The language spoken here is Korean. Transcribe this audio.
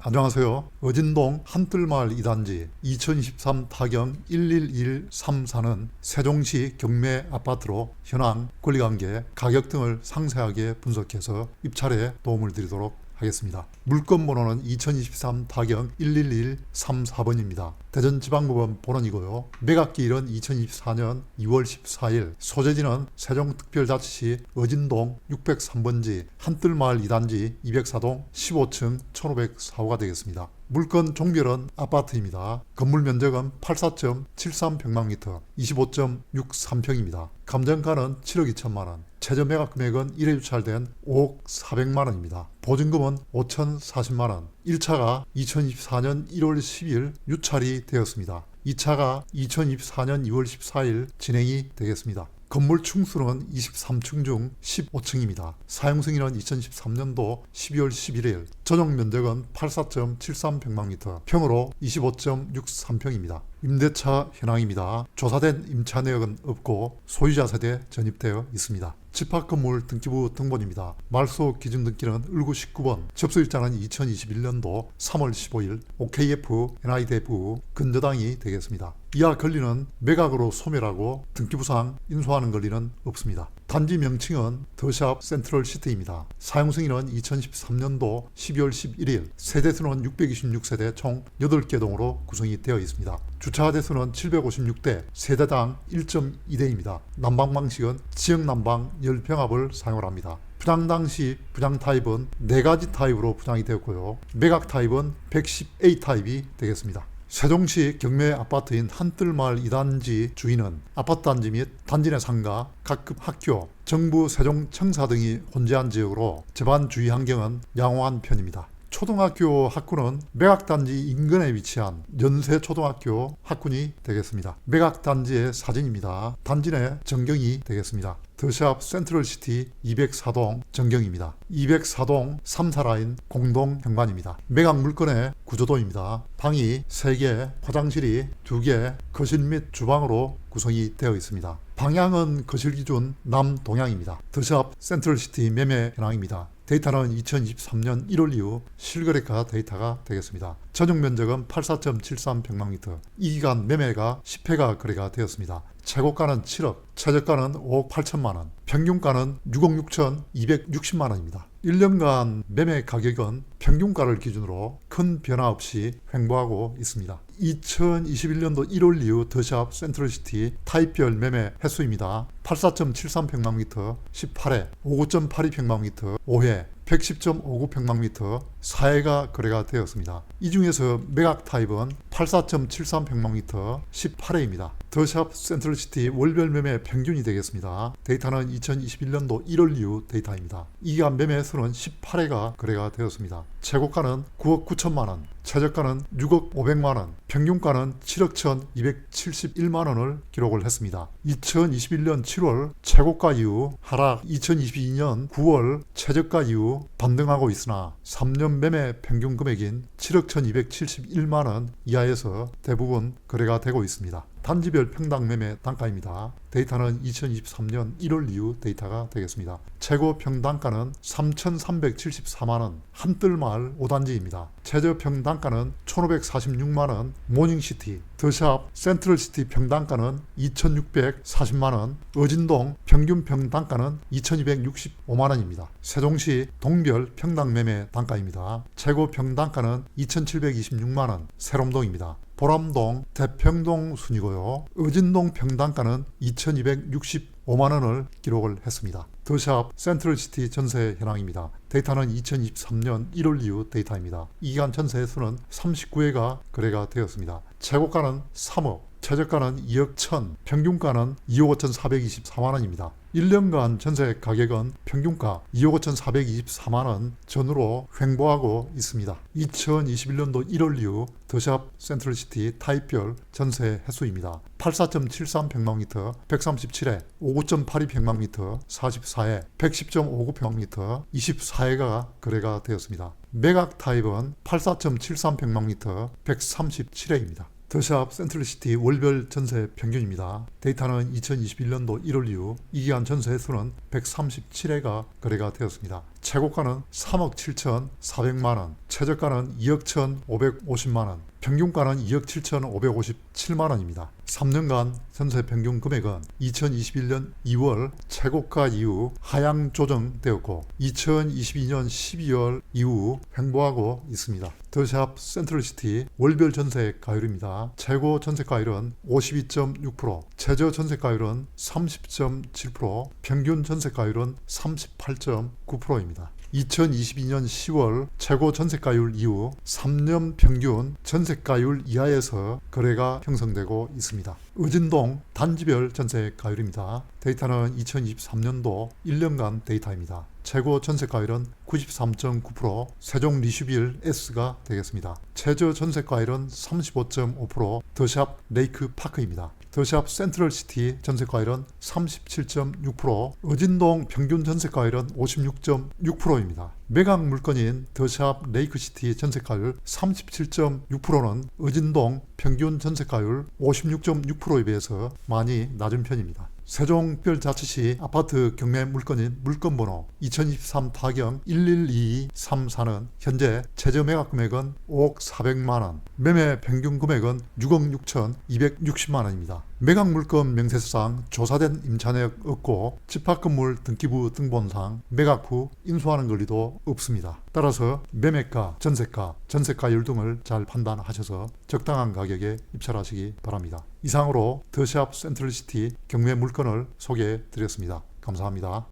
안녕하세요. 어진동 한뜰마을 2단지 2023 타경 11134는 세종시 경매 아파트로 현황, 권리관계, 가격 등을 상세하게 분석해서 입찰에 도움을 드리도록 하겠습니다. 물건 번호는 2023 타경 11134번입니다. 대전지방법원 본원이고요. 매각기일은 2024년 2월 14일, 소재지는 세종특별자치시 어진동 603번지 한뜰마을 2단지 204동 15층 1504호가 되겠습니다. 물건 종별은 아파트입니다. 건물 면적은 84.73평방미터, 25.63평입니다. 감정가는 7억 2천만원, 최저 매각 금액은 1회 유찰된 5억 400만원입니다. 보증금은 5,040만원, 1차가 2024년 1월 10일 유찰이 되었습니다. 2차가 2024년 2월 14일 진행이 되겠습니다. 건물 층수는 23층 중 15층입니다. 사용승인은 2013년도 12월 11일, 전용 면적은 84.73평방미터, 평으로 25.63평입니다. 임대차 현황입니다. 조사된 임차 내역은 없고 소유자 세대 전입되어 있습니다. 집합건물 등기부 등본입니다. 말소 기준 등기는 1919번, 접수일자는 2021년도 3월 15일, OKF NI대부 근저당이 되겠습니다. 이하 권리는 매각으로 소멸하고 등기부상 인수하는 권리는 없습니다. 단지 명칭은 더샵 센트럴시티입니다. 사용승인은 2013년도 12월 11일, 세대수는 626세대 총 8개 동으로 구성이 되어 있습니다. 주차 대수는 756대, 세대당 1.2대입니다. 난방 방식은 지역 난방 열병합을 사용을 합니다. 분양 당시 분양 타입은 4가지 타입으로 분양이 되었고요. 매각 타입은 110A 타입이 되겠습니다. 세종시 경매 아파트인 한뜰마을 2단지 주인은 아파트 단지 및 단지 내 상가, 각급 학교, 정부 세종청사 등이 혼재한 지역으로 집안 주위 환경은 양호한 편입니다. 초등학교 학군은 매각단지 인근에 위치한 연세초등학교 학군이 되겠습니다. 매각단지의 사진입니다. 단지 내 전경이 되겠습니다. 더샵 센트럴시티 204동 전경입니다. 204동 3사라인 공동 현관입니다. 매각 물건의 구조도입니다. 방이 3개, 화장실이 2개, 거실 및 주방으로 구성이 되어 있습니다. 방향은 거실 기준 남동향입니다. 더샵 센트럴시티 매매 현황입니다. 데이터는 2023년 1월 이후 실거래가 데이터가 되겠습니다. 전용 면적은 84.73평방미터, 이 기간 매매가 10회가 거래가 되었습니다. 최고가는 7억, 최저가는 5억 8천만원, 평균가는 6억 6천260만원입니다. 1년간 매매 가격은 평균가를 기준으로 큰 변화 없이 횡보하고 있습니다. 2021년도 1월 이후 더샵 센트럴시티 타입별 매매 횟수입니다. 84.73평방미터 18회, 59.82평방미터 5회, 110.59평방미터 4회가 거래가 되었습니다. 이 중에서 매각 타입은 84.73평방미터 18회입니다. 더샵 센트럴시티 월별 매매 평균이 되겠습니다. 데이터는 2021년도 1월 이후 데이터입니다. 이 기간 매매 횟수는 18회가 거래가 되었습니다. 최고가는 9억 9천만원, 최저가는 6억 5백만원, 평균가는 7억 1,271만원을 기록을 했습니다. 2021년 7월 최고가 이후 하락, 2022년 9월 최저가 이후 반등하고 있으나 3년 매매 평균 금액인 7억 1,271만원 이하에서 대부분 거래가 되고 있습니다. 단지별 평당 매매 단가입니다. 데이터는 2023년 1월 이후 데이터가 되겠습니다. 최고 평당가는 3,374만원, 한뜰마을 5단지입니다. 최저 평당가는 1,546만원, 모닝시티, 더샵 센트럴시티 평당가는 2,640만원, 어진동 평균 평당가는 2,265만원입니다. 세종시 동별 평당 매매 단가입니다. 최고 평당가는 2,726만원, 세롬동입니다. 보람동, 대평동 순이고요. 어진동 평당가는 2,265만원을 기록을 했습니다. 더샵 센트럴시티 전세 현황입니다. 데이터는 2023년 1월 이후 데이터입니다. 이 기간 전세 횟수는 39회가 거래가 되었습니다. 최고가는 3억, 최저가는 2억 1천, 평균가는 2억 5,424만원입니다. 1년간 전세 가격은 평균가 2억 5,424만원 전후로 횡보하고 있습니다. 2021년도 1월 이후 더샵 센트럴시티 타입별 전세 횟수입니다. 84.73평방미터 137회, 59.82평방미터 44회, 110.59평방미터 24회가 거래가 되었습니다. 매각 타입은 84.73평방미터 137회입니다. 더샵 센트럴시티 월별 전세 평균입니다. 데이터는 2021년도 1월 이후 이 기간 전세 횟수는 137회가 거래가 되었습니다. 최고가는 3억 7,400만원, 최저가는 2억 1,550만원, 평균가는 2억 7,557만원입니다. 3년간 전세 평균 금액은 2021년 2월 최고가 이후 하향 조정되었고 2022년 12월 이후 횡보하고 있습니다. 더샵 센트럴시티 월별 전세가율입니다. 최고 전세가율은 52.6%, 최저 전세가율은 30.7%, 평균 전세가율은 38.9%입니다. 2022년 10월 최고 전세가율 이후 3년 평균 전세가율 이하에서 거래가 형성되고 있습니다. 의진동 단지별 전세가율입니다. 데이터는 2023년도 1년간 데이터입니다. 최고 전세가율은 93.9%, 세종 리슈빌 S가 되겠습니다. 최저 전세가율은 35.5%, 더샵 레이크파크입니다. 더샵 센트럴시티 전세가율은 37.6%, 의진동 평균 전세가율은 56.6%입니다. 매각 물건인 더샵 레이크시티 전세가율 37.6%는 의진동 평균 전세가율 56.6%에 비해서 많이 낮은 편입니다. 세종별자치시 아파트 경매 물건인 물건번호 2023 타경 112234는 현재 최저 매각 금액은 5억 400만원, 매매 평균 금액은 6억 6,260만원입니다. 매각 물건 명세서상 조사된 임차내역 없고 집합건물 등기부 등본상 매각 후 인수하는 권리도 없습니다. 따라서 매매가, 전세가, 전세가율 등을 잘 판단하셔서 적당한 가격에 입찰하시기 바랍니다. 이상으로 더샵 센트럴시티 경매 물건을 소개해 드렸습니다. 감사합니다.